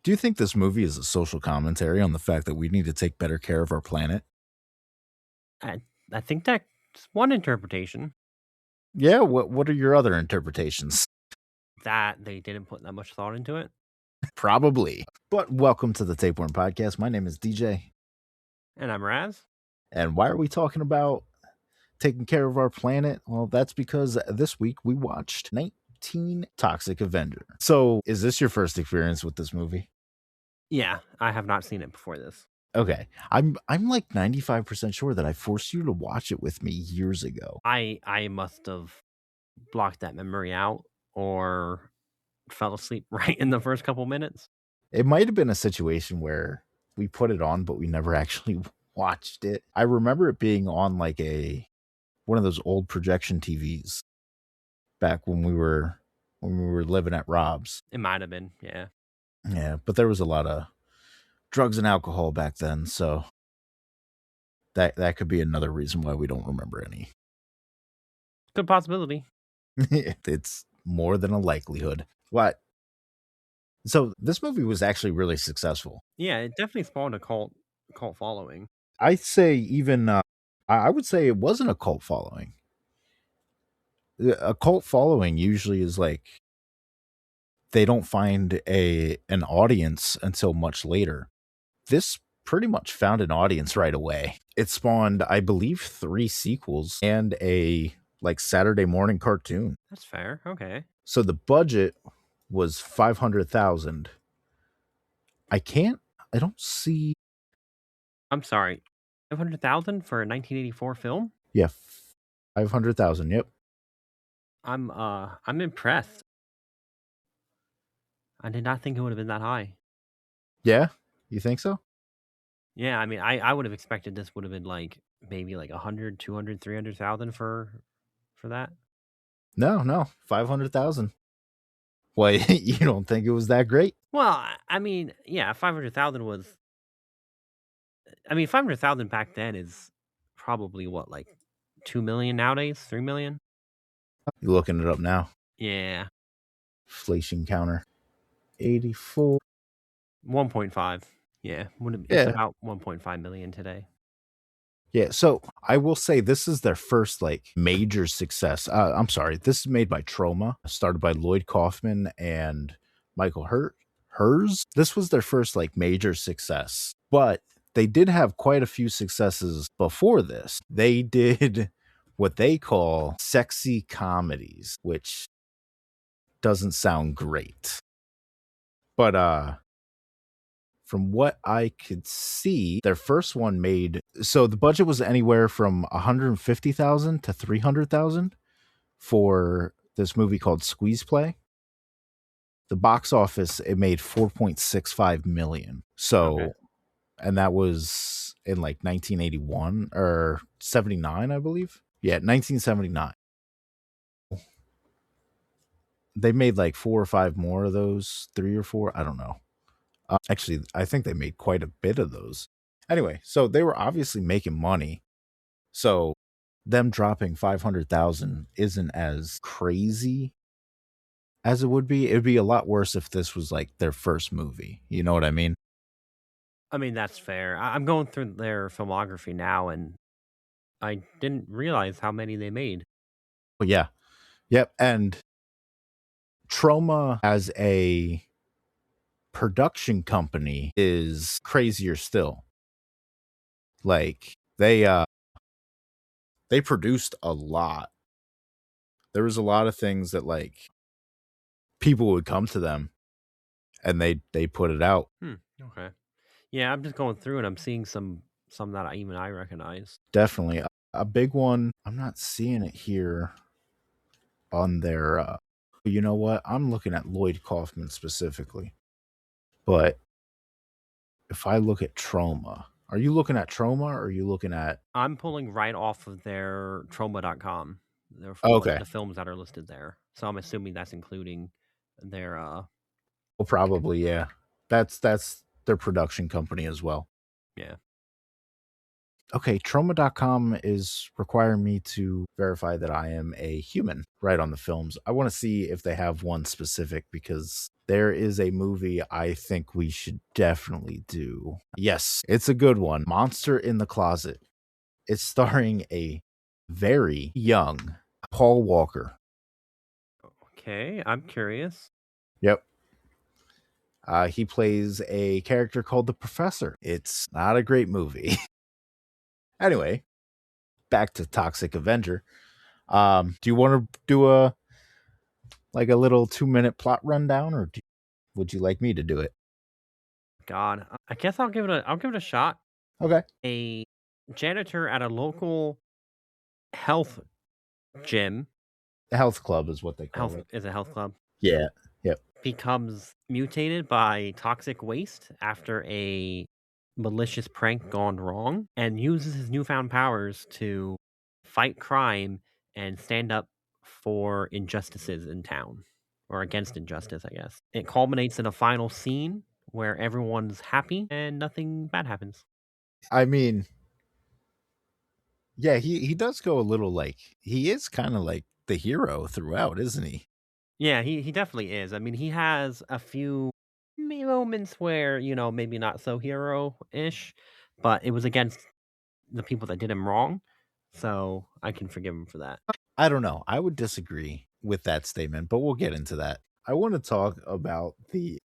Do you think this movie is a social commentary on the fact that we need to take better care of our planet? I I think that's one interpretation, Yeah, what are your other interpretations? that they didn't put that much thought into it. Probably. But welcome to the Tapeworm Podcast. My name is DJ. And I'm Raz. And why are we talking about taking care of our planet? Well, that's because this week we watched 19 Toxic Avenger. So, is this your first experience with this movie? Yeah, I have not seen it before this. Okay. I'm like 95% sure that I forced you to watch it with me years ago. I must have blocked that memory out or fell asleep right in the first couple minutes. It might have been a situation where we put it on, but we never actually watched it. I remember it being on like one of those old projection TVs back when we were living at Rob's. It might have been, yeah. Yeah, but there was a lot of drugs and alcohol back then, so that could be another reason why we don't remember any. Good possibility. It's more than a likelihood. What? So this movie was actually really successful. Yeah, it definitely spawned a cult following. I'd say even I would say it wasn't a cult following. A cult following usually is like they don't find an audience until much later. This pretty much found an audience right away. It spawned, I believe, 3 sequels and a like Saturday morning cartoon. That's fair. Okay. So the budget was 500,000. I don't see. I'm sorry. 500,000 for a 1984 film? Yeah, 500,000. Yep. I'm impressed. I did not think it would have been that high. Yeah, you think so? Yeah, I mean, I would have expected this would have been like maybe like 100, 200, 300,000 for that. No, 500,000. Why you don't think it was that great? Well, I mean, yeah, 500,000 was. I mean, 500,000 back then is probably what, like 2 million nowadays, 3 million. You looking it up now? Yeah, Inflation counter 84. 1.5. Yeah, it's Yeah. about 1.5 million today. Yeah, so I will say this is their first like major success. I'm sorry, this is made by Troma, started by Lloyd Kaufman and Michael Hers. This was their first like major success, but they did have quite a few successes before this. They did what they call sexy comedies, which doesn't sound great. But from what I could see, their first one made, so the budget was anywhere from 150,000 to 300,000 for this movie called Squeeze Play. The box office, it made 4.65 million. Okay. So, and that was in like 1981 or 79, I believe. Yeah, 1979. They made like 4 or 5 more of those, 3 or 4, I don't know. Actually, I think they made quite a bit of those. Anyway, so they were obviously making money. So them dropping 500,000 isn't as crazy as it would be. It'd be a lot worse if this was like their first movie. You know what I mean? I mean, that's fair. I'm going through their filmography now, and I didn't realize how many they made. But yeah. Yep. And Troma as a production company is crazier still. Like they produced a lot. There was a lot of things that like people would come to them and they put it out. Okay. Yeah, I'm just going through and I'm seeing some that I recognize. Definitely a big one. I'm not seeing it here on their you know what? I'm looking at Lloyd Kaufman specifically. But if I look at Troma, are you looking at Troma or are you looking at I'm pulling right off of their Troma.com. They're like okay. the films that are listed there. So I'm assuming that's including their Well probably, yeah. That's their production company as well. yeah. Okay, Troma.com is requiring me to verify that I am a human right on the films. I want to see if they have one specific because there is a movie I think we should definitely do. Yes, it's a good one. Monster in the Closet. It's starring a very young Paul Walker. Okay, I'm curious. Yep. He plays a character called the Professor. It's not a great movie. Anyway, back to Toxic Avenger. Do you want to do a little 2-minute plot rundown, or would you like me to do it? God, I guess I'll give it a shot. Okay. A janitor at a local health gym, The health club is what they call health it. is a health club, Yeah. Yep. becomes mutated by toxic waste after a malicious prank gone wrong, and uses his newfound powers to fight crime and stand up for injustices in town, or against injustice, I guess. It culminates in a final scene where everyone's happy and nothing bad happens. I mean, yeah, he does go a little like he is kind of like the hero throughout, isn't he? Yeah, he definitely is. I mean, he has a few moments where, maybe not so hero-ish, but it was against the people that did him wrong, so I can forgive him for that. I don't know. I would disagree with that statement, but we'll get into that. I want to talk about the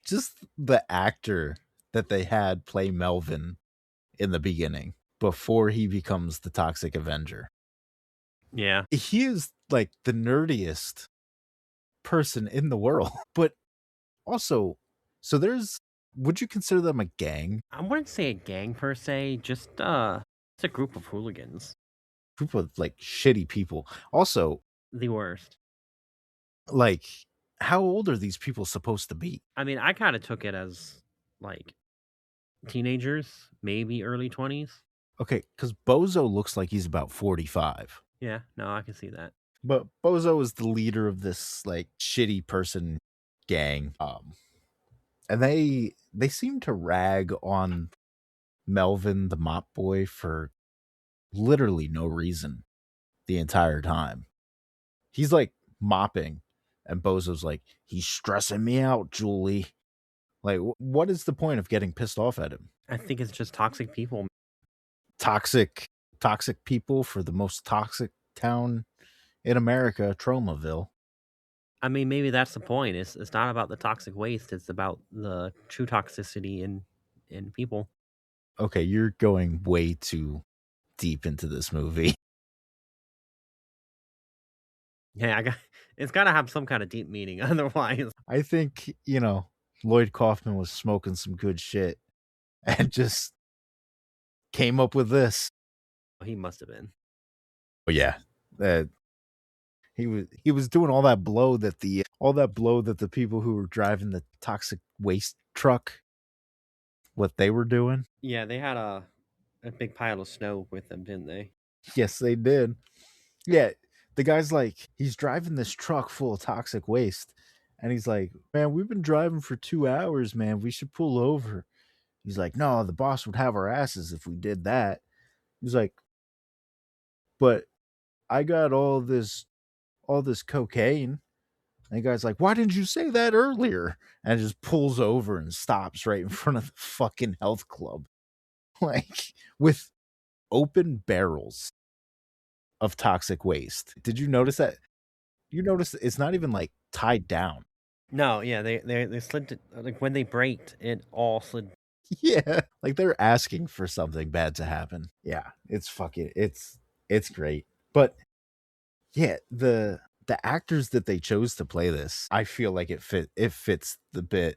actor that they had play Melvin in the beginning before he becomes the Toxic Avenger. Yeah. He is like the nerdiest person in the world. But also, so would you consider them a gang? I wouldn't say a gang per se, just it's a group of hooligans. Group of like shitty people. Also, The worst. like, how old are these people supposed to be? I mean, I kind of took it as like teenagers, maybe early 20s. Okay, because Bozo looks like he's about 45. Yeah, no, I can see that. But Bozo is the leader of this like shitty person gang. And they seem to rag on Melvin the mop boy for literally no reason the entire time. He's like mopping, and Bozo's like, he's stressing me out, Julie. Like, what is the point of getting pissed off at him? I think it's just toxic people. Toxic, toxic people for the most toxic town in America, Tromaville. I mean, maybe that's the point. It's not about the toxic waste, it's about the true toxicity in people. Okay, you're going way too deep into this movie. Yeah, it's got to have some kind of deep meaning otherwise. I think, Lloyd Kaufman was smoking some good shit and just came up with this. He must have been. Oh yeah. Uh, he was doing all that blow that the people who were driving the toxic waste truck, what they were doing. Yeah, they had a big pile of snow with them, didn't they? Yes, they did. Yeah, the guy's like, he's driving this truck full of toxic waste, and he's like, man, we've been driving for 2 hours, man, we should pull over. He's like, no, the boss would have our asses if we did that. He's like, but I got all this cocaine. And the guy's like, why didn't you say that earlier? And just pulls over and stops right in front of the fucking health club. Like, with open barrels of toxic waste. Did you notice that? You notice it's not even like tied down. No, yeah, they slid like when they braked, it all slid. Yeah. Like they're asking for something bad to happen. Yeah. It's great. But yeah, the actors that they chose to play this, I feel like it fits the bit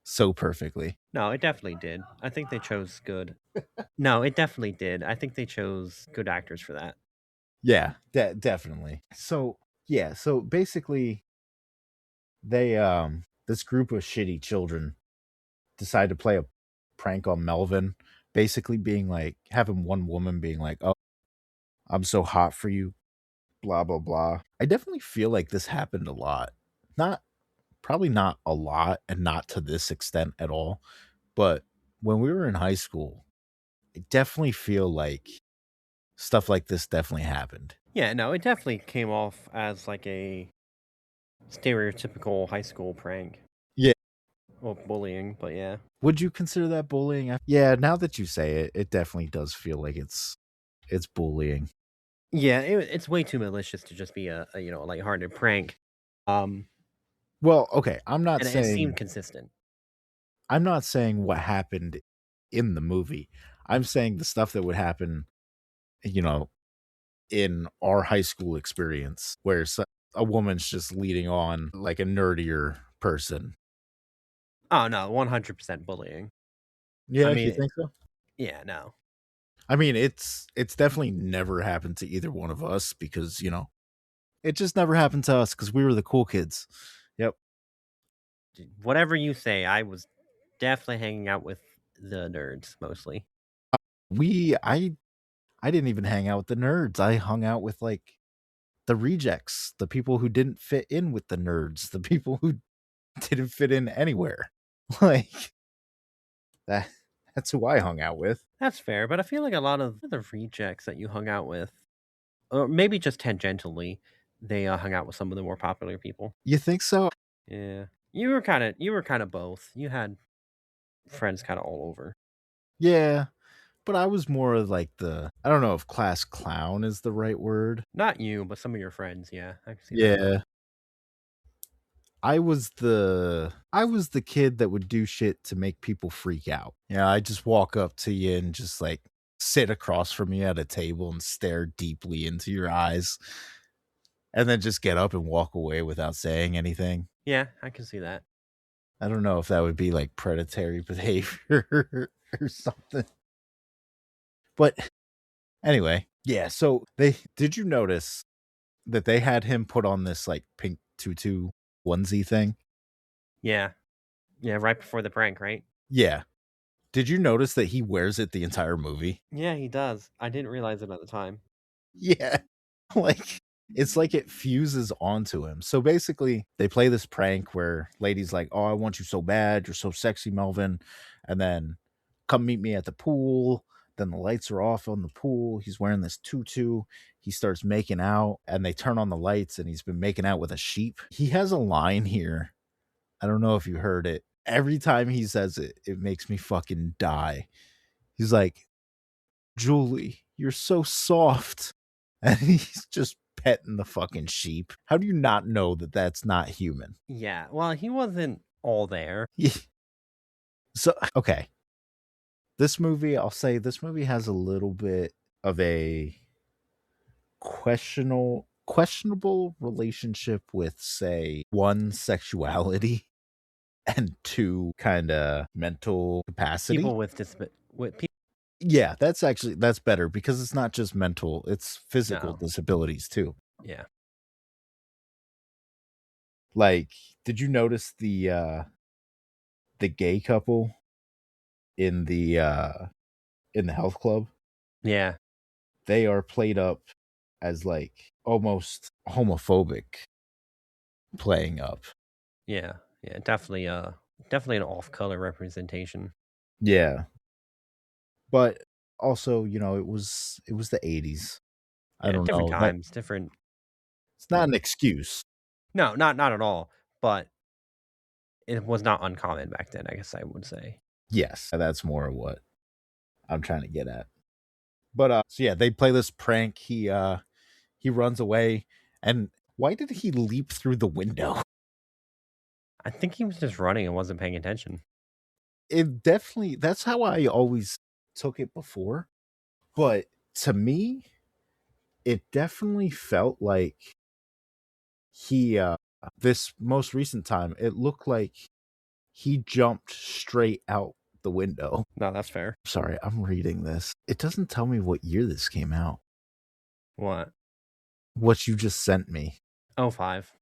so perfectly. No, it definitely did. I think they chose good. No, it definitely did. I think they chose good actors for that. Yeah, definitely. So yeah, so basically they this group of shitty children decide to play a prank on Melvin, basically being like having one woman being like, "Oh, I'm so hot for you," blah blah blah. I definitely feel like this happened a lot. Not Probably not a lot and not to this extent at all, but when we were in high school, I definitely feel like stuff like this definitely happened. Yeah, no, it definitely came off as like a stereotypical high school prank. Yeah. Well, bullying, but yeah. Would you consider that bullying? Yeah, now that you say it, it definitely does feel like it's bullying. Yeah, it's way too malicious to just be a lighthearted prank. Um, Well, okay, and it seemed consistent. I'm not saying what happened in the movie. I'm saying the stuff that would happen, you know, in our high school experience where a woman's just leading on like a nerdier person. Oh no, 100% bullying. I Yeah, you mean, think so? yeah, no. I mean, it's definitely never happened to either one of us because, it just never happened to us because we were the cool kids. Yep. Whatever you say, I was definitely hanging out with the nerds mostly. We I didn't even hang out with the nerds. I hung out with like the rejects, the people who didn't fit in with the nerds, the people who didn't fit in anywhere. Like that that's who I hung out with. That's fair, but I feel like a lot of the rejects that you hung out with, or maybe just tangentially, they hung out with some of the more popular people. You think so? Yeah, you were kind of both. You had friends kind of all over. Yeah, but I was more of like I don't know if class clown is the right word. Not you, but some of your friends. Yeah, I can see that. Yeah. I was the kid that would do shit to make people freak out. I just walk up to you and just like sit across from you at a table and stare deeply into your eyes and then just get up and walk away without saying anything. Yeah, I can see that. I don't know if that would be like predatory behavior or something. But anyway, yeah, so they did you notice that they had him put on this like pink tutu onesie thing? Yeah, yeah, right before the prank, right? Yeah. Did you notice that he wears it the entire movie? Yeah, he does. I didn't realize it at the time. Yeah. Like it's like it fuses onto him. So basically, they play this prank where ladies like, "Oh, I want you so bad. You're so sexy, Melvin." And then come meet me at the pool. Then the lights are off on the pool. He's wearing this tutu. He starts making out and they turn on the lights and he's been making out with a sheep. He has a line here. I don't know if you heard it. Every time he says it, it makes me fucking die. He's like, "Julie, you're so soft." And he's just petting the fucking sheep. How do you not know that that's not human? Yeah, well, he wasn't all there. So, okay. This movie, I'll say this movie has a little bit of a questionable relationship with, say, one, sexuality, and two, kind of mental capacity. People with people. Yeah, that's better because it's not just mental, it's physical No, disabilities too. yeah, Like, did you notice the gay couple in the health club? yeah, They are played up as like almost homophobic playing up. yeah, yeah. Definitely an off-color representation. Yeah. But also, it was the 80s. I Yeah, don't different know. That times, different. it's not an excuse. No, not at all. But it was not uncommon back then. I guess I would say. Yes, that's more of what I'm trying to get at. But so yeah, they play this prank. He runs away and why did he leap through the window? I think he was just running and wasn't paying attention. It definitely that's how I always took it before. But to me, it definitely felt like he this most recent time, it looked like he jumped straight out the window. No, that's fair. Sorry, I'm reading this. It doesn't tell me what year this came out. What? What you just sent me. Oh, 05.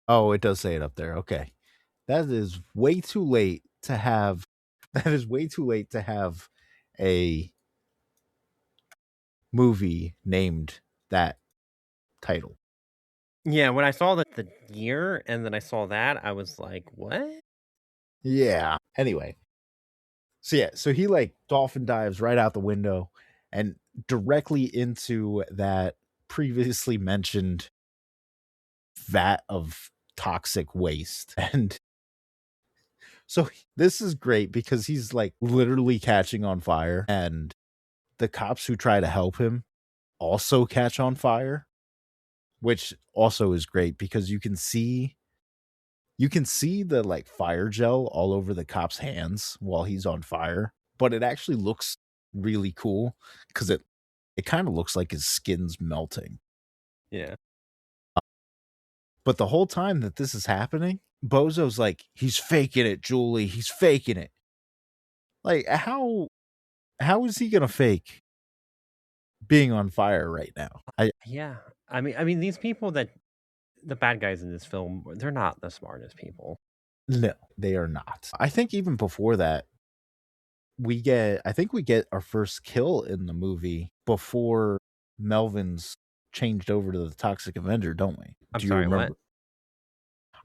Oh, it does say it up there. Okay. That is way too late to have that is way too late to have a movie named that title. Yeah, when I saw the year and then I saw that, I was like, "What?" Yeah. Anyway, so yeah, so he like dolphin dives right out the window and directly into that previously mentioned vat of toxic waste. And so this is great because he's like literally catching on fire, and the cops who try to help him also catch on fire, which also is great because you can see the like fire gel all over the cop's hands while he's on fire, but it actually looks really cool because it kind of looks like his skin's melting. Yeah. But the whole time that this is happening, Bozo's like, he's faking it, Julie. He's faking it. Like, how is he gonna fake being on fire right now? Yeah. I mean, these people that the bad guys in this film, they're not the smartest people. No, they are not. I think even before that, we get our first kill in the movie before Melvin's changed over to the Toxic Avenger, don't we? I'm Do you sorry, remember? what?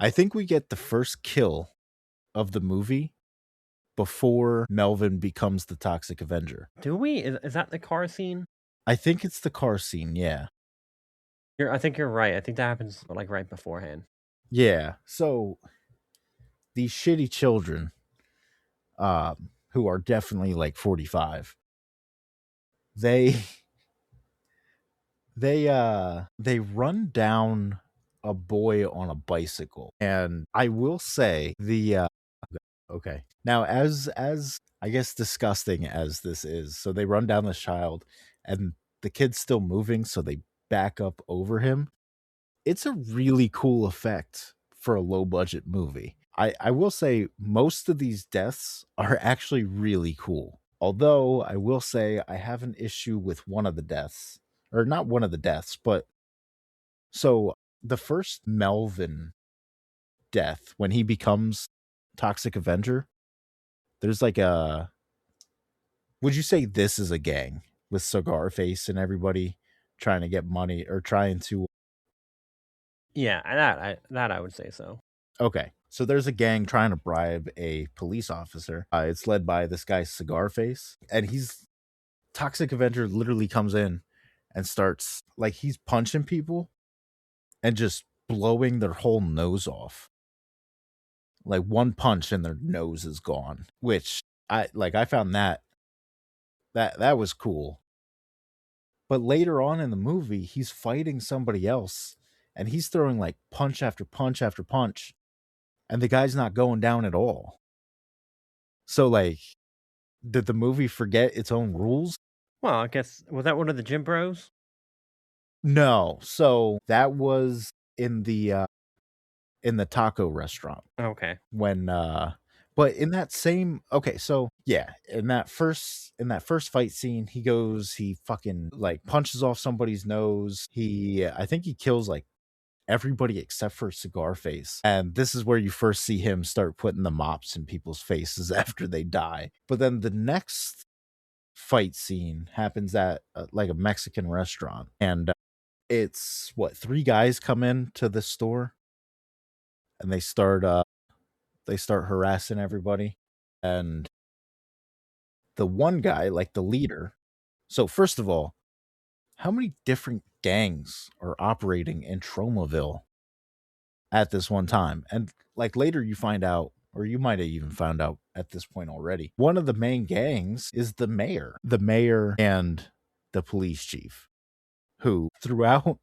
I think we get the first kill of the movie before Melvin becomes the Toxic Avenger. Do we? Is that the car scene? I think it's the car scene, yeah. I think you're right. I think that happens like right beforehand. Yeah. So these shitty children, who are definitely like 45, they they run down a boy on a bicycle. And I will say okay. Now as I guess disgusting as this is, so they run down this child and the kid's still moving, so they back up over him. It's a really cool effect for a low budget movie. I will say most of these deaths are actually really cool. Although I will say I have an issue with one of the deaths, or not one of the deaths, but so the first Melvin death when he becomes Toxic Avenger, there's like would you say this is a gang with Cigar Face and everybody trying to get money or trying to Yeah, that I would say so. Okay. So there's a gang trying to bribe a police officer. It's led by this guy Cigar Face, and he's Toxic Avenger literally comes in and starts like he's punching people and just blowing their whole nose off. Like one punch and their nose is gone, which I found that was cool. But later on in the movie, he's fighting somebody else and he's throwing like punch after punch after punch, and the guy's not going down at all. So like, did the movie forget its own rules? Well, I guess was that one of the gym bros? No. So that was in the taco restaurant Okay. when but in that same okay, so yeah, in that first fight scene, he fucking like punches off somebody's nose. I think he kills like everybody except for Cigar Face. And this is where you first see him start putting the mops in people's faces after they die. But then the next fight scene happens at like a Mexican restaurant. And it's what, three guys come in to the store and they start harassing everybody. And the one guy, like the leader. So first of all, how many different gangs are operating in Tromaville at this one time? And like later you find out, or you might have even found out at this point already, one of the main gangs is the mayor and the police chief, who throughout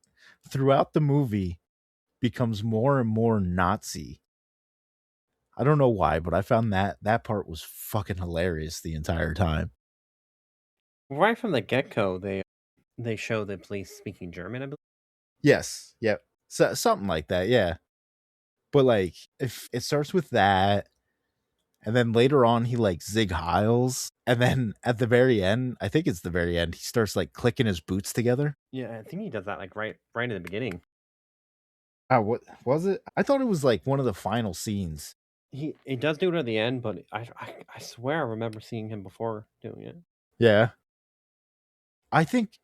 the movie becomes more and more Nazi. I don't know why, but I found that part was fucking hilarious the entire time. Right from the get go, they show the police speaking German. I believe. Yes, yep, so, something like that, yeah. But like, if it starts with that, and then later on he like Zig Heils, and then at the very end, I think it's the very end, he starts like clicking his boots together. Yeah, I think he does that like right in the beginning. What was it? I thought it was like one of the final scenes. He does do it at the end, but I swear I remember seeing him before doing it. Yeah. I think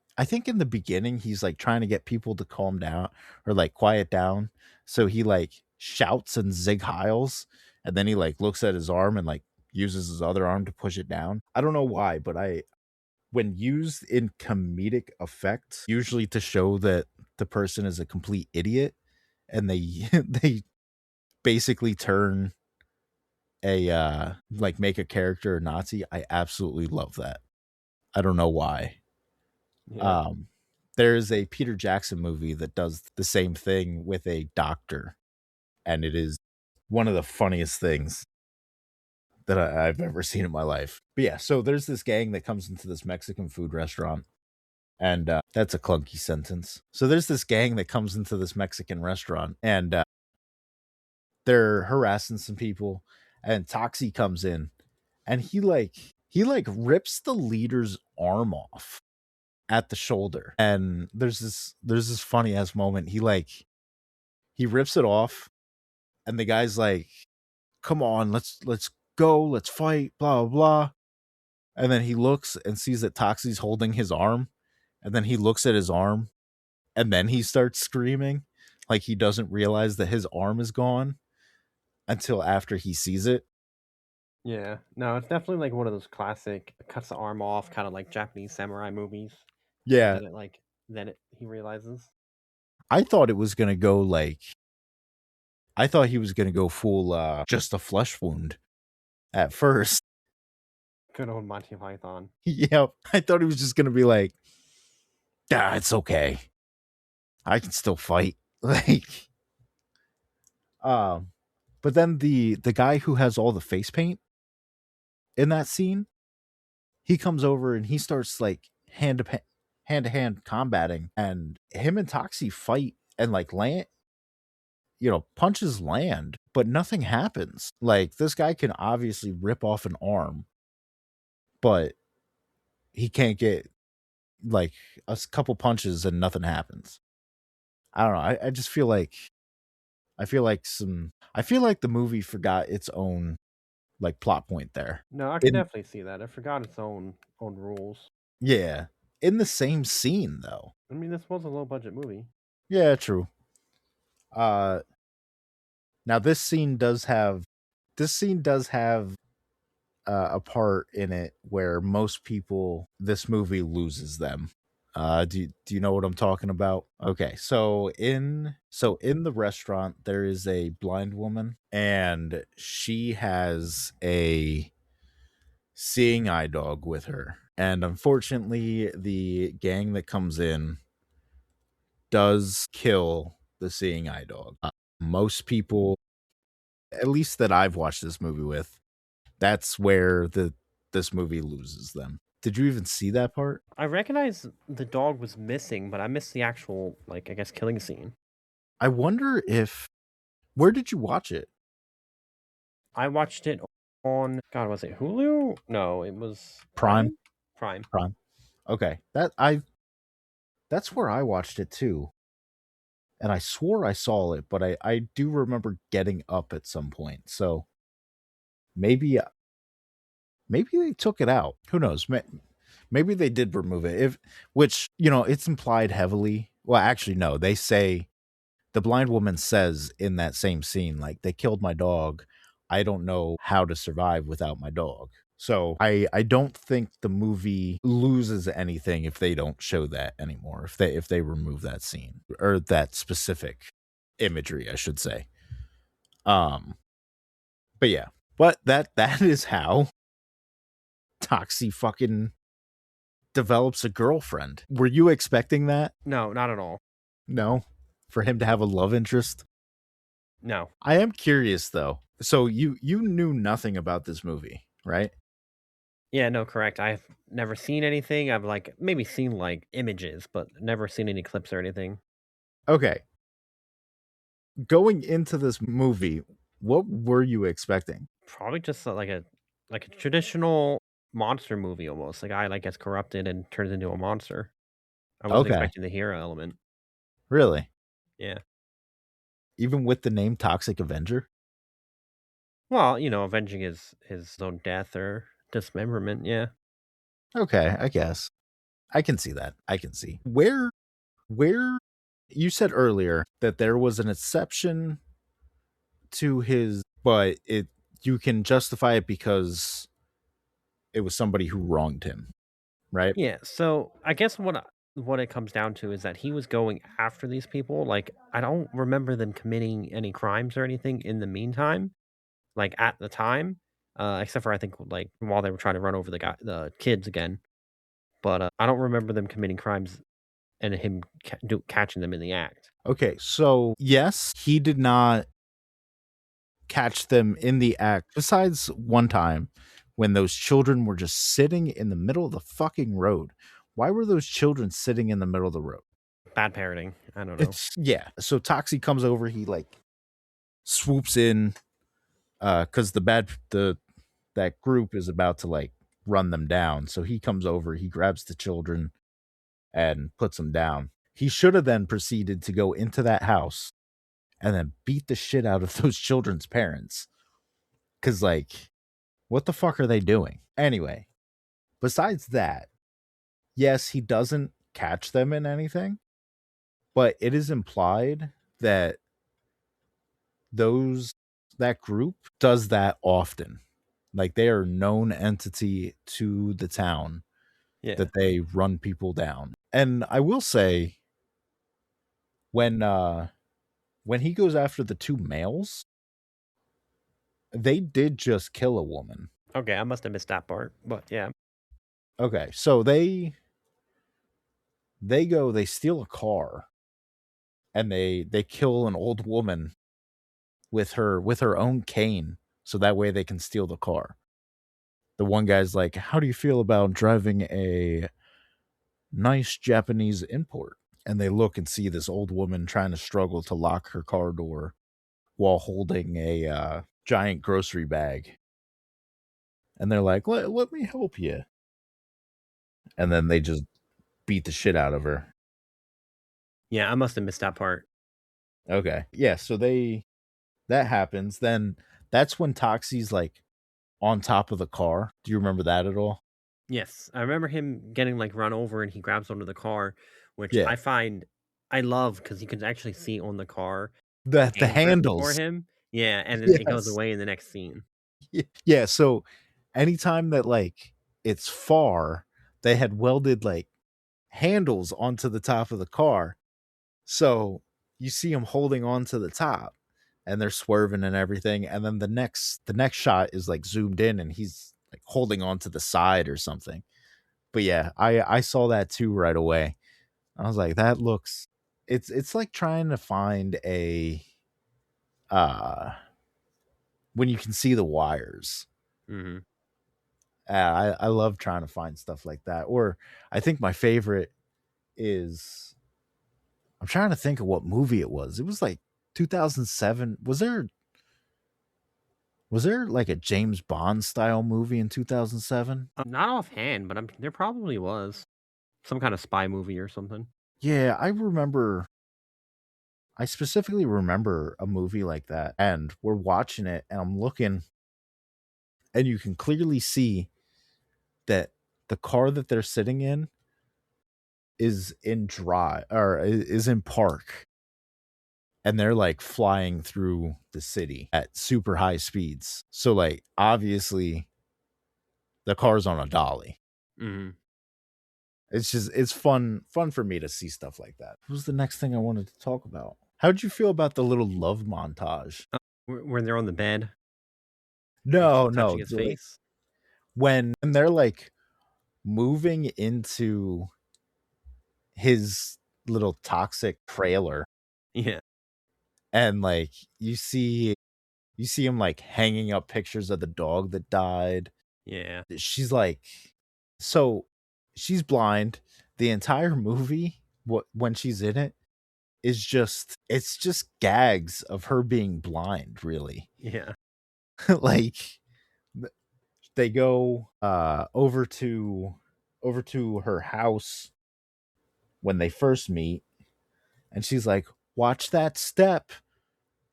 in the beginning he's like trying to get people to calm down or like quiet down. So he like shouts and Zig Heils, and then he like looks at his arm and like uses his other arm to push it down. I don't know why, but when used in comedic effect, usually to show that the person is a complete idiot, and they they basically turn a like make a character a Nazi. I absolutely love that. I don't know why. Yeah. Um, there's a Peter Jackson movie that does the same thing with a doctor, and it is one of the funniest things that I've ever seen in my life. But yeah, so there's this gang that comes into this Mexican food restaurant, and that's a clunky sentence. So there's this gang that comes into this Mexican restaurant, and they're harassing some people, and Toxie comes in, and he rips the leader's arm off at the shoulder. And there's this funny ass moment. He rips it off, and the guy's like, "Come on, let's go, let's fight, blah blah blah." And then he looks and sees that Toxie's holding his arm, and then he looks at his arm, and then he starts screaming, like he doesn't realize that his arm is gone until after he sees it. Yeah. No, it's definitely like one of those classic cuts the arm off, kind of like Japanese samurai movies. And Yeah, then he realizes. I thought it was gonna go like I thought he was gonna go full just a flesh wound at first. Good old Monty Python. Yep. I thought he was just gonna be like, it's okay. I can still fight. Like but then the guy who has all the face paint in that scene, he comes over and he starts like hand to hand combating, and him and Toxie fight, and like land, punches land, but nothing happens. Like this guy can obviously rip off an arm, but he can't get like couple punches and nothing happens. I don't know. I just feel like I feel like the movie forgot its own like plot point there. No, I can In definitely see that. It forgot its own rules. Yeah, in the same scene though. I mean, this was a low budget movie. Yeah, true. Uh Now this scene does have a part in it where most people this movie loses them. Do you know what I'm talking about? Okay, so in the restaurant there is a blind woman, and she has a seeing eye dog with her. And unfortunately, the gang that comes in does kill the seeing eye dog. Most people, at least that I've watched this movie with, that's where this movie loses them. Did you even see that part? I recognize the dog was missing, but I missed the actual, like, I guess, killing scene. I wonder if where did you watch it? I watched it on, God, was it Hulu? No, it was Prime. Prime. Prime. Okay. That's where I watched it too. And I swore I saw it, but I do remember getting up at some point. So maybe maybe they took it out. Who knows? Maybe they did remove it. If which, it's implied heavily. Well, actually no. They say the blind woman says in that same scene, like, they killed my dog. I don't know how to survive without my dog. So I don't think the movie loses anything if they don't show that anymore. If they remove that scene or that specific imagery, I should say. But yeah. But that is how Toxie fucking develops a girlfriend. Were you expecting that? No, not at all. No? For him to have a love interest? No. I am curious though. So you knew nothing about this movie, right? Yeah, no, correct. I've never seen anything. I've like maybe seen like images, but never seen any clips or anything. Okay. Going into this movie, what were you expecting? Probably just like a traditional monster movie almost. The guy like gets corrupted and turns into a monster. I wasn't Okay. expecting the hero element. Really? Yeah. Even with the name Toxic Avenger? Well, avenging his own death or dismemberment. Yeah. Okay, I guess. I can see that. I can see. Where you said earlier that there was an exception to his, but you can justify it because it was somebody who wronged him. right? Yeah, so I guess what it comes down to is that he was going after these people. Like, I don't remember them committing any crimes or anything in the meantime, like at the time, except for I think like while they were trying to run over the kids again. But I don't remember them committing crimes and him catching them in the act. Okay, so yes, he did not catch them in the act, besides one time when those children were just sitting in the middle of the fucking road. Why were those children sitting in the middle of the road? Bad parenting. I don't know. It's yeah. So Toxie comes over, he like swoops in cuz the that group is about to like run them down. So he comes over, he grabs the children and puts them down. He should have then proceeded to go into that house and then beat the shit out of those children's parents. Cuz like what the fuck are they doing? Anyway, besides that, yes, he doesn't catch them in anything, but it is implied that those that group does that often. Like they are a known entity to the town Yeah. that they run people down. And I will say when when he goes after the two males, they did just kill a woman. Okay, I must have missed that part, but yeah. Okay, so they steal a car and they kill an old woman with her own cane so that way they can steal the car. The one guy's like, "How do you feel about driving a nice Japanese import?" And they look and see this old woman trying to struggle to lock her car door while holding a giant grocery bag. And they're like, let me help you. And then they just beat the shit out of her. Yeah, I must have missed that part. Okay. Yeah. So that happens. Then that's when Toxie's like on top of the car. Do you remember that at all? Yes, I remember him getting, like, run over and he grabs onto the car, which Yeah. I love because you can actually see on the car The handprints for handles. him. Yeah, and then it goes Yes. away in the next scene. Yeah. So anytime that like it's far, they had welded like handles onto the top of the car. So you see him holding on to the top and they're swerving and everything. And then the next shot is like zoomed in and he's like holding on to the side or something. But yeah, I saw that too right away. I was like, that looks it's like trying to find a uh when you can see the wires. Mhm. I love trying to find stuff like that. Or I think my favorite is I'm trying to think of what movie it was. It was like 2007. Was there like a James Bond style movie in 2007? Not offhand, but there probably was some kinda spy movie or something. Yeah, I specifically remember a movie like that. And we're watching it and I'm looking and you can clearly see that the car that they're sitting in is in park and they're like flying through the city at super high speeds. So like obviously the car's on a dolly. Mhm. It's fun for me to see stuff like that. What was the next thing I wanted to talk about? How'd you feel about the little love montage? When they're on the bed and she's No, touching no, his like face. when they're like moving into his little toxic trailer Yeah, and like you see him like hanging up pictures of the dog that died. yeah, She's like so she's blind the entire movie. What when she's in it is just it's just gags of her being blind, really. yeah, Like they go over to her house when they first meet and she's like, "Watch that step."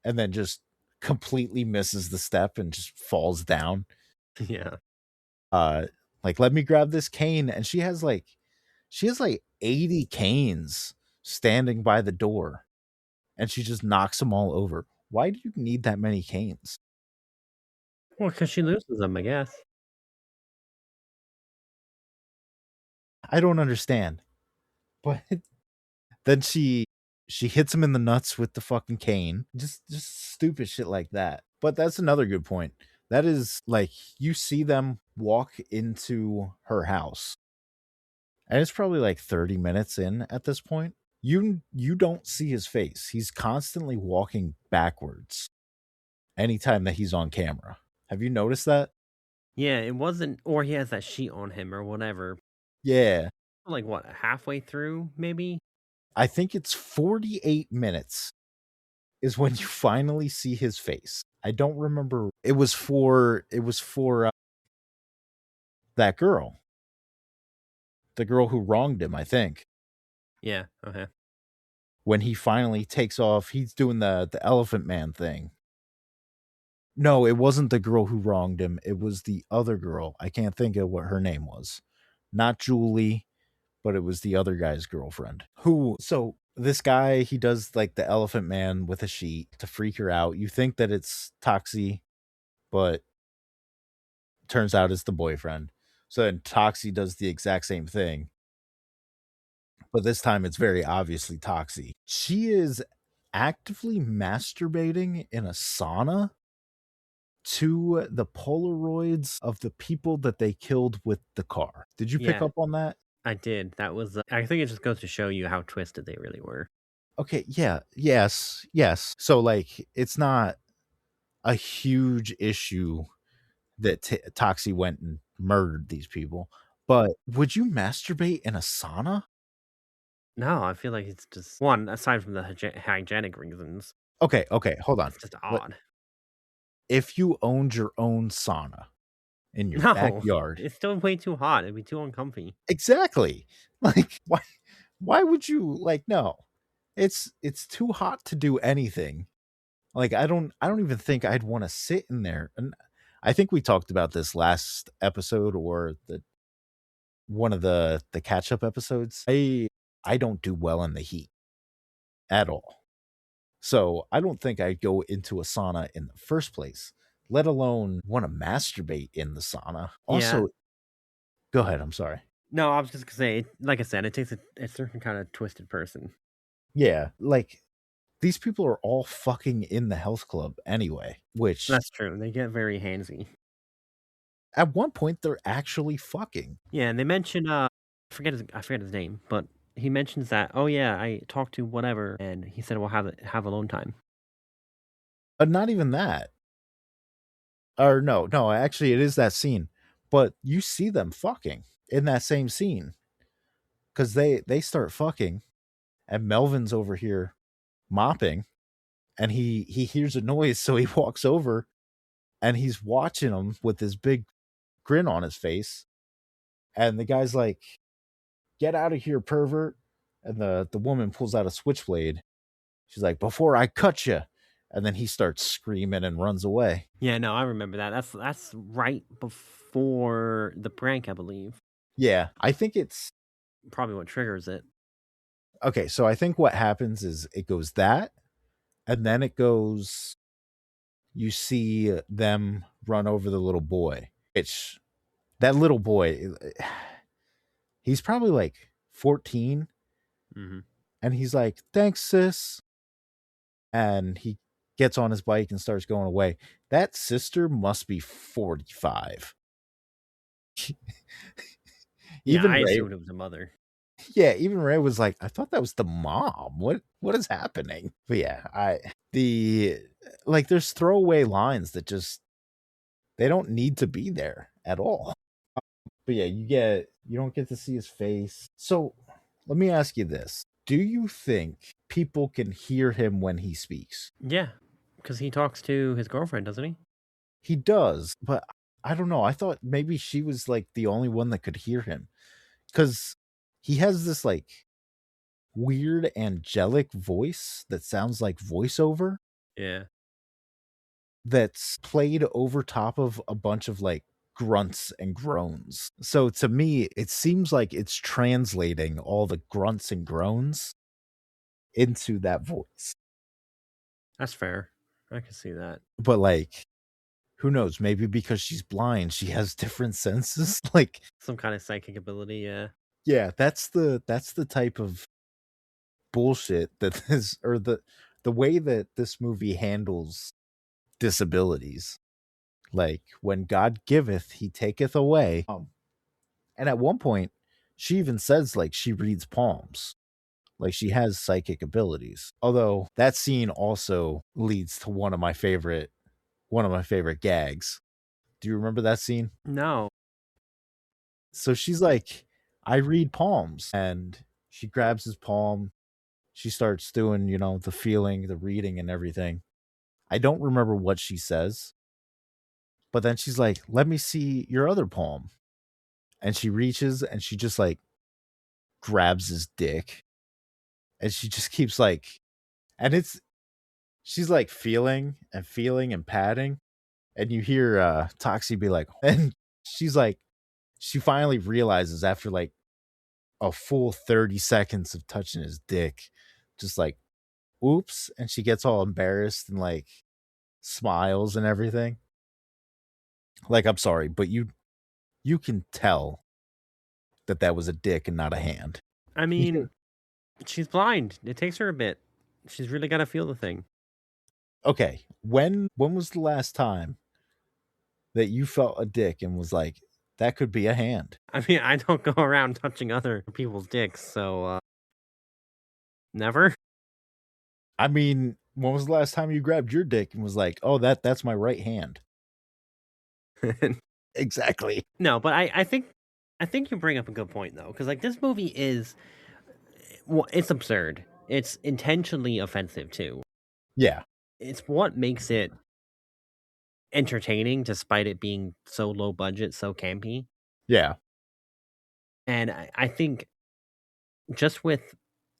And then just completely misses the step and just falls down. yeah, Uh like, "Let me grab this cane." And she has like 80 canes standing by the door and she just knocks them all over. Why do you need that many canes? well, because she loses them, I guess. I don't understand. But then she hits him in the nuts with the fucking cane. Just stupid shit like that. But that's another good point. That is like you see them walk into her house. And it's probably like 30 minutes in at this point. You don't see his face. He's constantly walking backwards anytime that he's on camera. Have you noticed that? Yeah, it wasn't, or he has that sheet on him or whatever. Yeah. Like what, halfway through, maybe? I think it's 48 minutes is when you finally see his face. I don't remember. It was for that girl. The girl who wronged him, I think. Yeah, okay. When he finally takes off, he's doing the elephant man thing. No, it wasn't the girl who wronged him. It was the other girl. I can't think of what her name was. Not Julie, but it was the other guy's girlfriend. So this guy, he does like the elephant man with a sheet to freak her out. You think that it's Toxie, but turns out it's the boyfriend. So then Toxie does the exact same thing. But this time it's very obviously Toxie. She is actively masturbating in a sauna to the Polaroids of the people that they killed with the car. Did you pick Yeah, up on that? I did. That was, I think it just goes to show you how twisted they really were. Okay, yeah, yes. So like it's not a huge issue that Toxie went and murdered these people, but would you masturbate in a sauna? No, I feel like it's just one, aside from the hygienic reasons, Okay, hold on. it's just odd. If you owned your own sauna in your No, backyard, it's still way too hot. It'd be too uncomfy. exactly. Like why would you like no. It's too hot to do anything. Like I don't even think I'd want to sit in there. And I think we talked about this last episode or the one of the catch up episodes. I don't do well in the heat at all. So I don't think I'd go into a sauna in the first place, let alone want to masturbate in the sauna. Yeah. Also, go ahead. I'm sorry. No, I was just gonna say, like I said, it takes a certain kind of twisted person. Yeah, like these people are all fucking in the health club anyway, which That's true. They get very handsy. at one point they're actually fucking. Yeah, and they mention I forget his name, but he mentions that, oh yeah, I talked to whatever, and he said we'll have alone time. But not even that. Or no, actually it is that scene. But you see them fucking in that same scene. Cause they start fucking and Melvin's over here mopping and he hears a noise, so he walks over and he's watching them with this big grin on his face. And the guy's like, "Get out of here, pervert." And the woman pulls out a switchblade. She's like, "Before I cut you." And then he starts screaming and runs away. Yeah, no, I remember that. That's right before the prank, I believe. Yeah, I think it's Probably what triggers it. okay. So I think what happens is it goes that, and then it goes, you see them run over the little boy. It's that little boy, he's probably like 14, Hmm. and he's like, "Thanks, sis." And he gets on his bike and starts going away. That sister must be 45. Yeah, Even I Ray, assumed it was a mother. yeah, even Ray was like, "I thought that was the mom. What is happening?" But yeah, the like there's throwaway lines that just they don't need to be there at all. But yeah, you don't get to see his face. So let me ask you this. Do you think people can hear him when he speaks? Yeah, because he talks to his girlfriend, doesn't he? He does, but I don't know. I thought maybe she was like the only one that could hear him because he has this like weird angelic voice that sounds like voiceover Yeah. that's played over top of a bunch of like grunts and groans. So to me, it seems like it's translating all the grunts and groans into that voice. That's fair. I can see that. But like, who knows? Maybe because she's blind, she has different senses. Like, Some kind of psychic ability, yeah. Yeah, that's the type of bullshit that this or the way that this movie handles disabilities. Like when God giveth, he taketh away. And at one point, she even says like she reads palms. Like she has psychic abilities. Although that scene also leads to one of my favorite gags. Do you remember that scene? No. So she's like, I read palms. And she grabs his palm. She starts doing, the feeling, the reading, and everything. I don't remember what she says. But then she's like, let me see your other palm. And she reaches and she just like grabs his dick. And she just keeps like, and she's like feeling and patting. And you hear Toxie be like, and she's like, she finally realizes after like a full 30 seconds of touching his dick, just like, oops. And she gets all embarrassed and like smiles and everything. Like, I'm sorry, but you can tell that was a dick and not a hand. I mean, she's blind. It takes her a bit. She's really got to feel the thing. Okay, when was the last time that you felt a dick and was like, that could be a hand? I mean, I don't go around touching other people's dicks, so never. I mean, when was the last time you grabbed your dick and was like, oh, that's my right hand? Exactly. No, but I think you bring up a good point though, because like this movie is, well, it's absurd. It's intentionally offensive too. Yeah. It's what makes it entertaining, despite it being so low budget, so campy. Yeah. And I think just with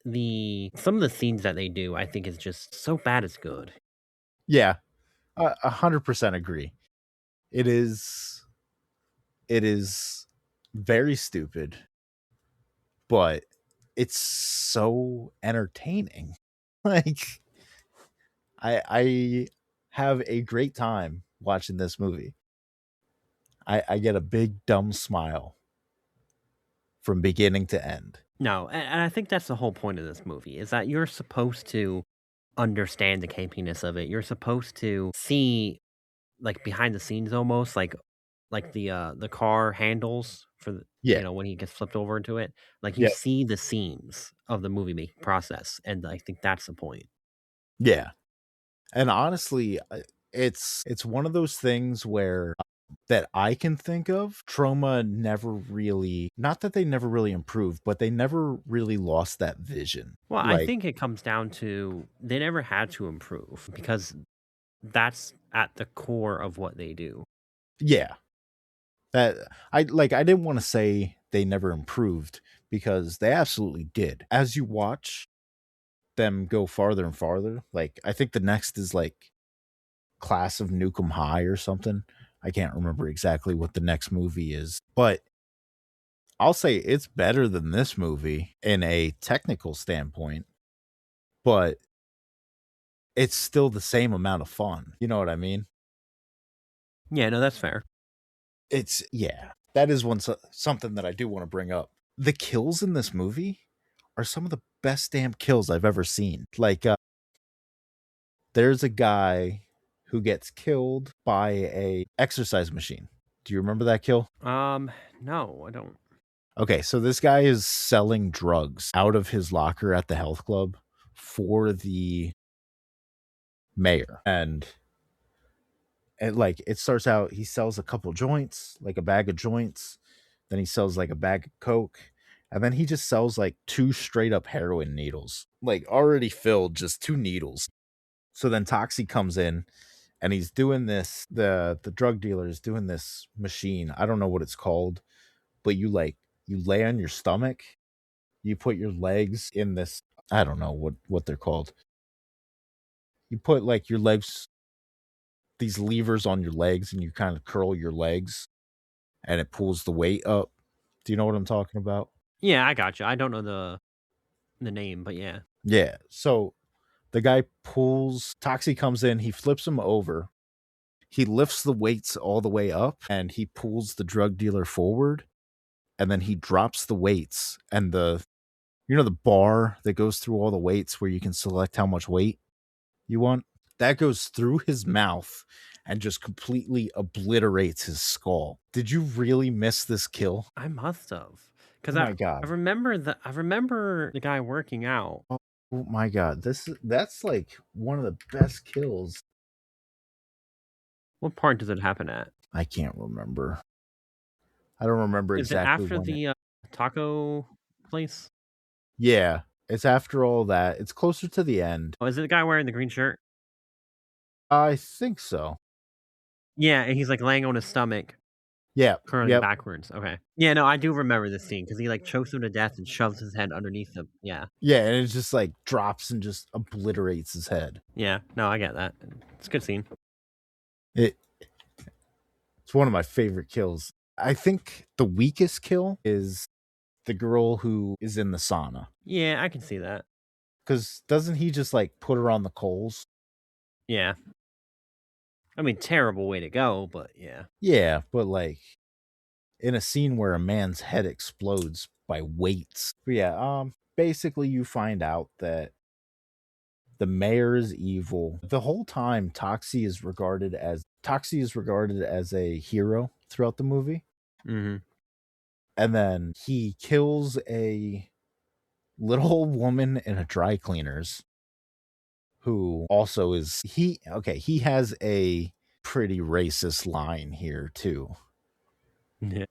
some of the scenes that they do, I think is just so bad it's good. Yeah. 100% agree. It is very stupid, but it's so entertaining. Like I have a great time watching this movie. I get a big dumb smile from beginning to end. No, and I think that's the whole point of this movie is that you're supposed to understand the campiness of it. You're supposed to see like behind the scenes almost like the car handles for the, Yeah. when he gets flipped over into it. Like you Yeah. see the seams of the movie making process, and I think that's the point. Yeah. And honestly, it's one of those things where that I can think of, Troma never really, not that they never really improved, but they never really lost that vision. Well, I Like, think it comes down to they never had to improve because that's at the core of what they do. yeah, that I didn't want to say they never improved because they absolutely did. As you watch them go farther and farther, like I think the next is like Class of Nukem High or something. I can't remember exactly what the next movie is, but I'll say it's better than this movie in a technical standpoint, but it's still the same amount of fun. You know what I mean? Yeah, no, that's fair. It's yeah. That is something that I do want to bring up. The kills in this movie are some of the best damn kills I've ever seen. Like there's a guy who gets killed by a exercise machine. Do you remember that kill? No, I don't. Okay, so this guy is selling drugs out of his locker at the health club for the mayor. And like it starts out, he sells a couple joints, like a bag of joints, then he sells like a bag of coke, and then he just sells like two straight up heroin needles, like already filled, just two needles. So then Toxie comes in and he's doing this, the drug dealer is doing this machine. I don't know what it's called, but you lay on your stomach, you put your legs in this, I don't know what they're called. You put like your legs, these levers on your legs, and you kind of curl your legs and it pulls the weight up. Do you know what I'm talking about? Yeah, I got you. I don't know the name, but yeah. Yeah. So the guy pulls, Toxie comes in, he flips him over, he lifts the weights all the way up, and he pulls the drug dealer forward. and then he drops the weights, and the bar that goes through all the weights where you can select how much weight you want, that goes through his mouth and just completely obliterates his skull. Did you really miss this kill? I must have, because Oh my I god. remember the guy working out. Oh my god. That's like one of the best kills. What part does it happen at? I can't remember. I don't remember Is it exactly after when it. the taco place? Yeah, it's after all that. It's closer to the end. Oh, is it the guy wearing the green shirt? I think so. Yeah, and he's like laying on his stomach, Yeah. curling Yep. backwards. Okay. Yeah, no, I do remember this scene because he like chokes him to death and shoves his head underneath him. Yeah. Yeah, and it just like drops and just obliterates his head. Yeah. No, I get that. It's a good scene. It It's one of my favorite kills. I think the weakest kill is the girl who is in the sauna. Yeah, I can see that. Because doesn't he just like put her on the coals? Yeah. I mean, terrible way to go, but yeah. Yeah, but like in a scene where a man's head explodes by weights. But yeah, basically you find out that the mayor is evil. The whole time Toxie is regarded as a hero throughout the movie. Mm-hmm. And then he kills a little woman in a dry cleaners who also he has a pretty racist line here too. Yeah.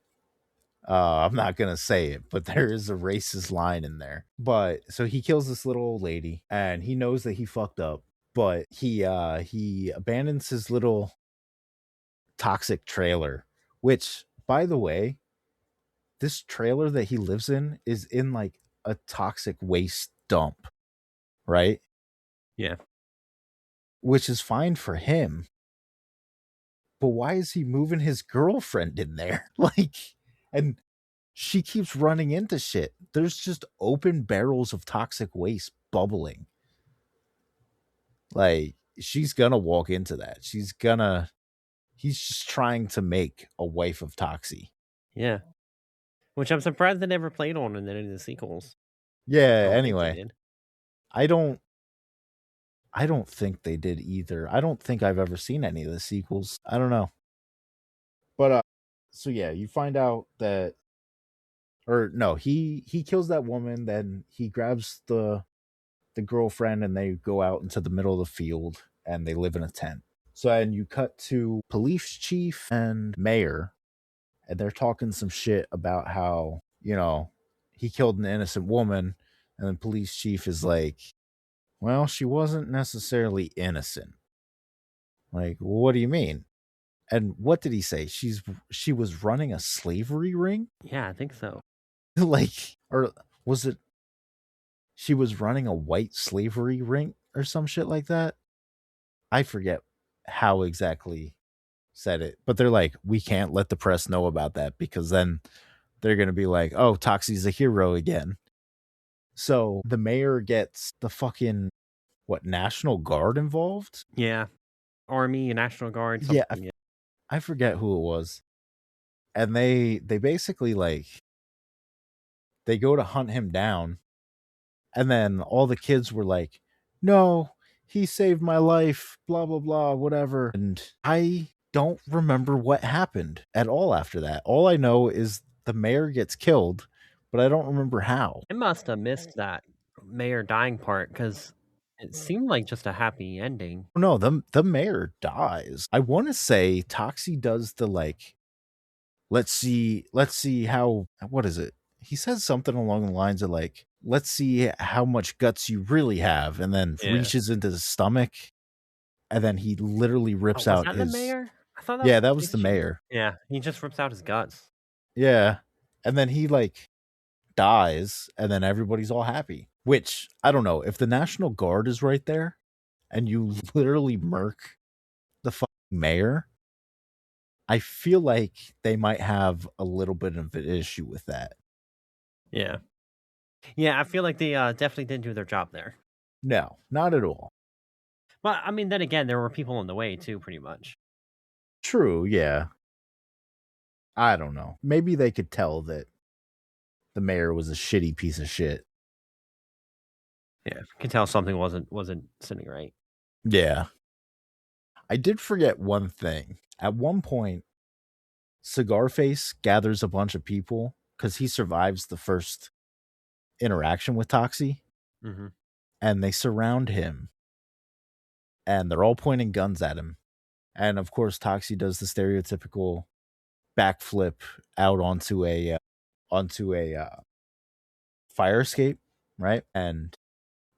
I'm not gonna say it, but there is a racist line in there. But so he kills this little old lady, and he knows that he fucked up, but he abandons his little toxic trailer, which, by the way, this trailer that he lives in is in like a toxic waste dump, right? Yeah. Which is fine for him. But why is he moving his girlfriend in there? Like, and she keeps running into shit. There's just open barrels of toxic waste bubbling. Like, she's gonna walk into that. He's just trying to make a wife of Toxie. Yeah. Which I'm surprised they never played on in any of the sequels. I Yeah, don't think they anyway. did. I don't think they did either. I don't think I've ever seen any of the sequels. I don't know. But so yeah, you find out that, or no, he kills that woman, then he grabs the girlfriend and they go out into the middle of the field and they live in a tent. So and you cut to police chief and mayor, and they're talking some shit about how, he killed an innocent woman, and then police chief is like, well, she wasn't necessarily innocent. Like, what do you mean? And what did he say? She was running a slavery ring? Yeah, I think so. Like, or was it she was running a white slavery ring or some shit like that? I forget how exactly said it, but they're like, we can't let the press know about that because then they're going to be like, oh, Toxie's a hero again. So the mayor gets the fucking, what, National Guard involved? Yeah. Army and National Guard, Yeah, something. Yeah. I forget who it was. And they basically like, they go to hunt him down. And then all the kids were like, no, he saved my life, blah, blah, blah, whatever. And I don't remember what happened at all after that. All I know is the mayor gets killed, but I don't remember how. I must have missed that mayor dying part because it seemed like just a happy ending. No, the mayor dies. I want to say Toxie does the like, let's see how, what is it? He says something along the lines of like, let's see how much guts you really have, and then Yeah. reaches into the stomach, and then he literally rips Was out that the his. mayor? I thought that Yeah, was that was the mayor. Yeah, he just rips out his guts. Yeah, and then he like dies, and then everybody's all happy. Which I don't know if the National Guard is right there, and you literally murk the fucking mayor. I feel like they might have a little bit of an issue with that. Yeah. Yeah, I feel like they definitely didn't do their job there. No, not at all. But I mean, then again, there were people in the way too, pretty much. True, yeah. I don't know. Maybe they could tell that the mayor was a shitty piece of shit. Yeah, you can tell something wasn't sitting right. Yeah. I did forget one thing. At one point, Cigar Face gathers a bunch of people because he survives the first interaction with Toxie, Mm-hmm. and they surround him, and they're all pointing guns at him. And of course, Toxie does the stereotypical backflip out onto a fire escape, right? And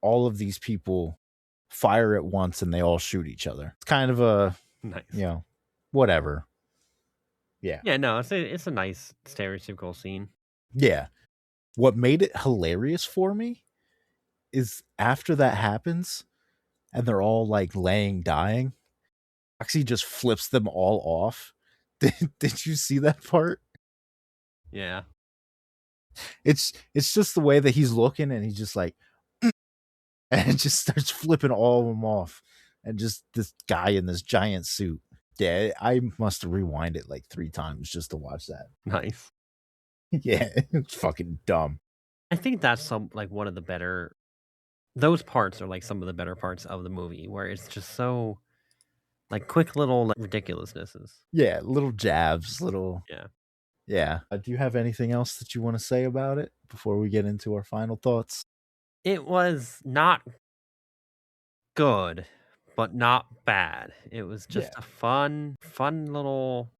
all of these people fire at once, and they all shoot each other. It's kind of a Nice. Whatever. Yeah. Yeah, no, it's a nice stereotypical scene. Yeah. What made it hilarious for me is after that happens and they're all like laying dying, Oxy just flips them all off. Did you see that part? Yeah. It's just the way that he's looking and he's just like and it just starts flipping all of them off. And just this guy in this giant suit. Yeah, I must rewind it like 3 times just to watch that. Nice. Yeah, it's fucking dumb. I think that's one of the better. Those parts are like some of the better parts of the movie, where it's just so like quick little ridiculousnesses. Yeah, little jabs, little. Yeah. Yeah. Do you have anything else that you want to say about it before we get into our final thoughts? It was not good, but not bad. It was just a fun little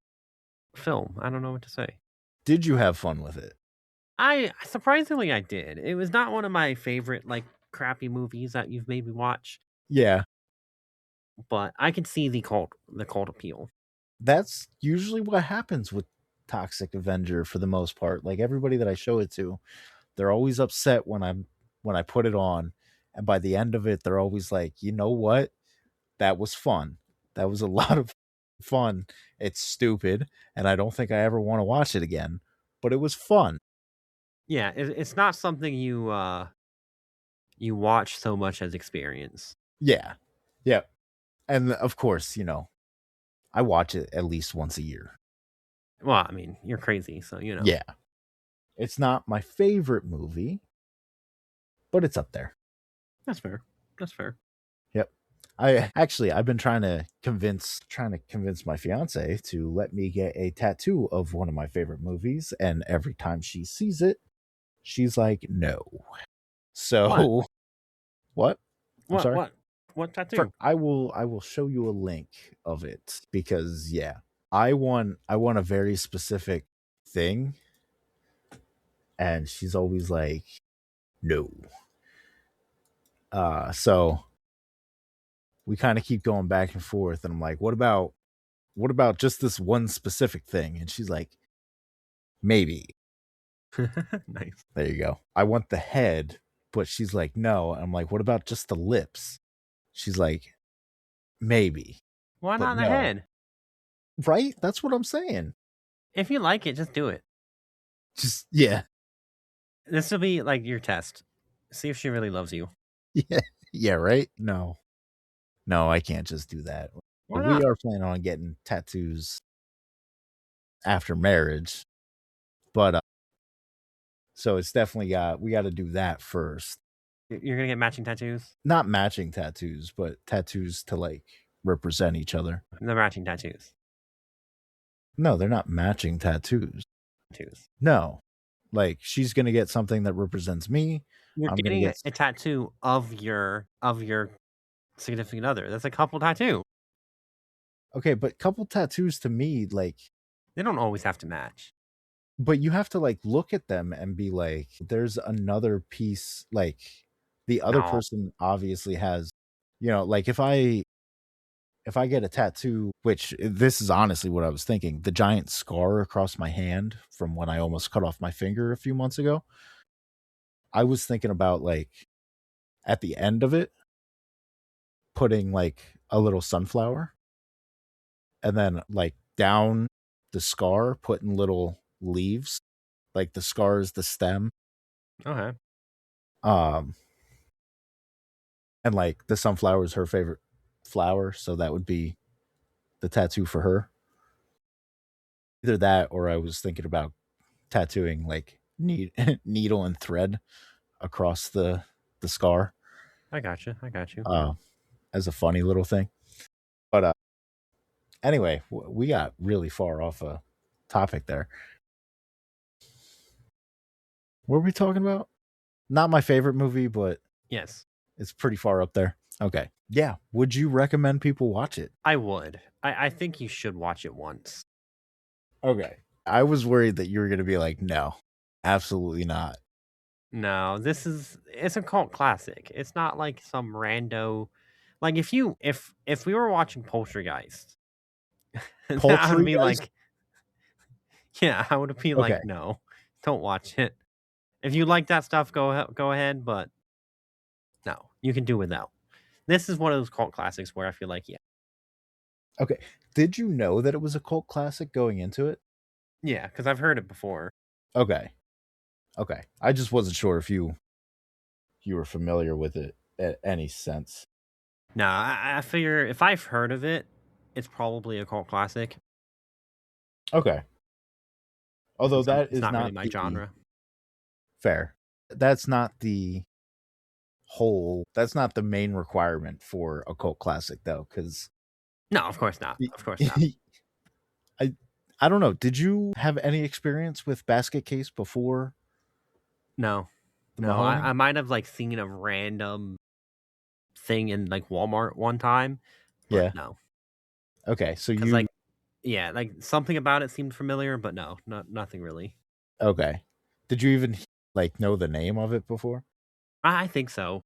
film. I don't know what to say. Did you have fun with it? I surprisingly I did. It was not one of my favorite like crappy movies that you've made me watch, Yeah. but I can see the cult appeal. That's usually what happens with Toxic Avenger for the most part. Like everybody that I show it to, they're always upset when I put it on, and by the end of it they're always like, "You know what? That was fun. That was a lot of fun. It's stupid and I don't think I ever want to watch it again, but it was fun." Yeah, it's not something you watch so much as experience. Yeah. Yeah. And of course, I watch it at least once a year. Well, I mean, you're crazy, so Yeah. It's not my favorite movie, but it's up there. That's fair. That's fair. Yep. I've been trying to convince my fiance to let me get a tattoo of one of my favorite movies, and every time she sees it, she's like, "No." So what? I'm sorry. What tattoo? I will show you a link of it because I want a very specific thing, and she's always like, "No." So we kind of keep going back and forth, and I'm like, what about just this one specific thing? And she's like, maybe. Nice. There you go. I want the head, but she's like, no. And I'm like, what about just the lips? She's like, maybe. Why But not the no. head? Right? That's what I'm saying. If you like it, just do it. Just yeah. This will be like your test. See if she really loves you. Yeah. Yeah, right? No. No, I can't just do that. Why We not? are planning on getting tattoos after marriage. But so it's definitely we got to do that first. You're gonna get matching tattoos? Not matching tattoos, but tattoos to like represent each other. The matching tattoos. No, they're not matching tattoos. No. Like she's going to get something that represents me. You're I'm getting going to a tattoo of your significant other. That's a couple tattoo. Okay, but couple tattoos to me, like, They don't always have to match. but you have to like look at them and be like, there's another piece. Like the other No. person obviously has, like if I get a tattoo, which this is honestly what I was thinking, the giant scar across my hand from when I almost cut off my finger a few months ago. I was thinking about like at the end of it, putting like a little sunflower, and then like down the scar, putting little leaves. Like the scar is the stem. Okay. And like the sunflower is her favorite flower, so that would be the tattoo for her. Either that, or I was thinking about tattooing like needle and thread across the scar I got you. I got you. uh, as a funny little thing. But anyway, we got really far off a topic there. What were we talking about? Not my favorite movie, but Yes, it's pretty far up there. Okay. Yeah. Would you recommend people watch it? I would. I think you should watch it once. Okay. I was worried that you were going to be like, no, absolutely not. No, it's a cult classic. It's not like some rando. Like if we were watching Poltergeist, I would Poultry be guys? like, yeah, I would be Okay. like, no, don't watch it. If you like that stuff, go ahead. But no, you can do without. This is one of those cult classics where I feel like, yeah, Okay. Did you know that it was a cult classic going into it? yeah, because I've heard it before. Okay. Okay. I just wasn't sure if you were familiar with it at any sense. No, I figure if I've heard of it, it's probably a cult classic. Okay. Although Since that it's is not really not my the genre. fair. That's not the that's not the main requirement for a cult classic though, because No, of course not. Of course not. I I don't know. Did you have any experience with Basket Case before No, the no, Mahoning? I might have like seen a random thing in like Walmart one time, but Yeah. no, Okay. So because you like yeah, like something about it seemed familiar, but no, nothing really. okay. Did you even like know the name of it before? I think so.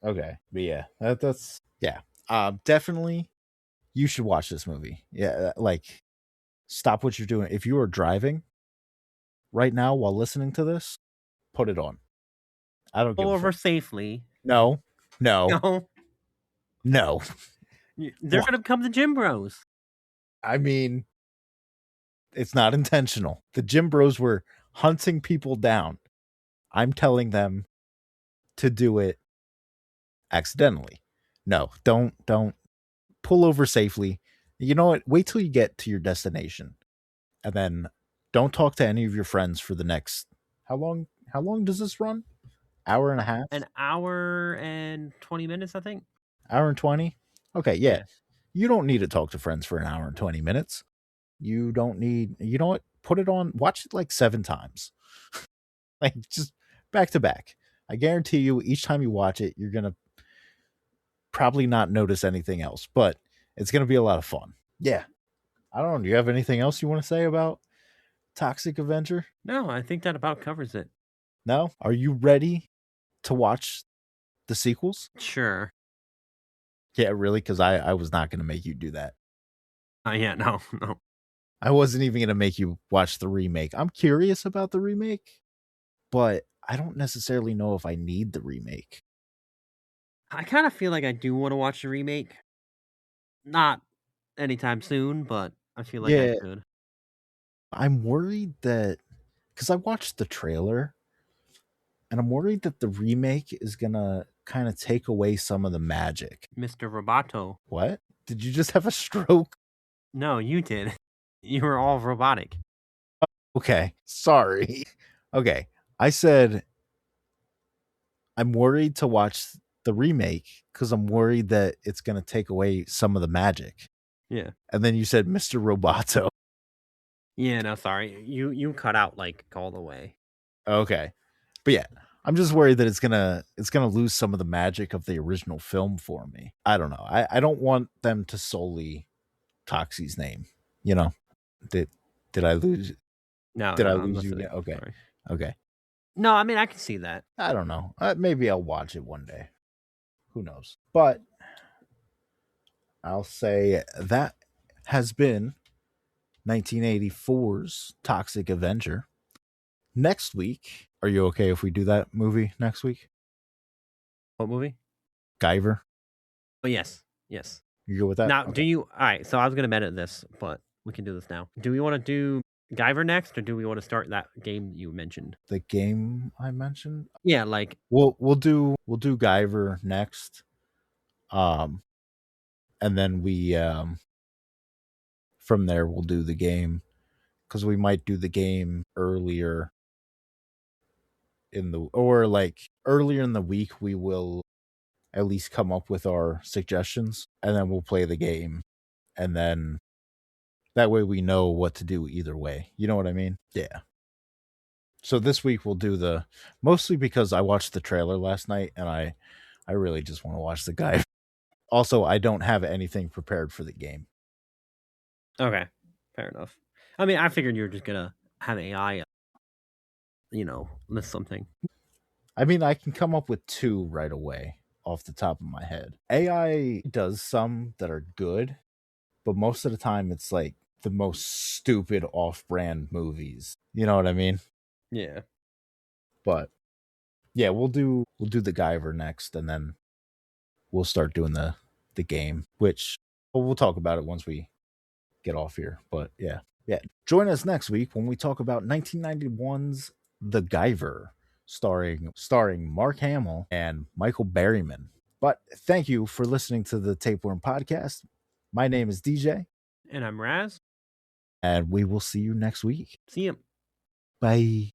Okay. But yeah, that's yeah. Definitely you should watch this movie. Yeah, like stop what you're doing. If you are driving right now while listening to this, put it on. I don't give Pull a over fuck. safely. No. No. No, No. they're What? gonna become the gym bros. I mean, it's not intentional. The gym bros were hunting people down. I'm telling them to do it accidentally. No, don't pull over safely. You know what? Wait till you get to your destination. And then don't talk to any of your friends for the next how long does this run? Hour and a half? An hour and 20 minutes, I think. Hour and 20? Okay, yeah. Yeah, You don't need to talk to friends for an hour and 20 minutes. You don't need, you know what? Put it on, watch it like 7 times. Like just back to back. I guarantee you, each time you watch it, you're going to probably not notice anything else, but it's going to be a lot of fun. Yeah. I don't know. Do you have anything else you want to say about Toxic Avenger? no, I think that about covers it. No? Are you ready to watch the sequels? Sure. Yeah, really? Because I was not going to make you do that. Yeah, no, no. I wasn't even going to make you watch the remake. I'm curious about the remake, but I don't necessarily know if I need the remake. I kind of feel like I do want to watch the remake. Not anytime soon, but I feel like I Yeah, should. I'm worried that because I watched the trailer and I'm worried that the remake is going to kind of take away some of the magic. Mr. Roboto. What? Did you just have a stroke? No, you did. You were all robotic. Okay, sorry. Okay, I said I'm worried to watch the remake because I'm worried that it's going to take away some of the magic. Yeah. And then you said Mr. Roboto. Yeah, no, sorry. You cut out like all the way. Okay. But yeah, I'm just worried that it's gonna lose some of the magic of the original film for me. I don't know. I don't want them to solely Toxie's name. You know? Did did I lose No, did no, I I'm lose you? listening. Okay. Sorry. Okay. No, I mean I can see that. I don't know. Maybe I'll watch it one day. Who knows? But I'll say that has been 1984's Toxic Avenger. Next week, are you okay if we do that movie next week? What movie? Guyver? Oh yes. Yes. You go with that? Now, Okay. do you all right, so I was gonna edit this, but we can do this now. Do we want to do Guyver next, or do we want to start that game you mentioned? The game I mentioned. Yeah, like We'll do Guyver next. Um and then we from there we'll do the game because we might do the game earlier like earlier in the week, we will at least come up with our suggestions, and then we'll play the game, and then that way we know what to do either way. You know what I mean? Yeah. So this week we'll do mostly because I watched the trailer last night, and I really just want to watch the guy. Also, I don't have anything prepared for the game. Okay, fair enough. I mean, I figured you were just gonna have AI, list something. I mean, I can come up with 2 right away off the top of my head. AI does some that are good, but most of the time it's like the most stupid off-brand movies. You know what I mean? Yeah. But yeah, we'll do the Guyver next, and then we'll start doing the game, which we'll talk about it once we get off here. But yeah. Join us next week when we talk about 1991's The Guyver, starring Mark Hamill and Michael Berryman. But thank you for listening to the Tapeworm Podcast. My name is DJ. And I'm Raz. And we will see you next week. See you. Bye.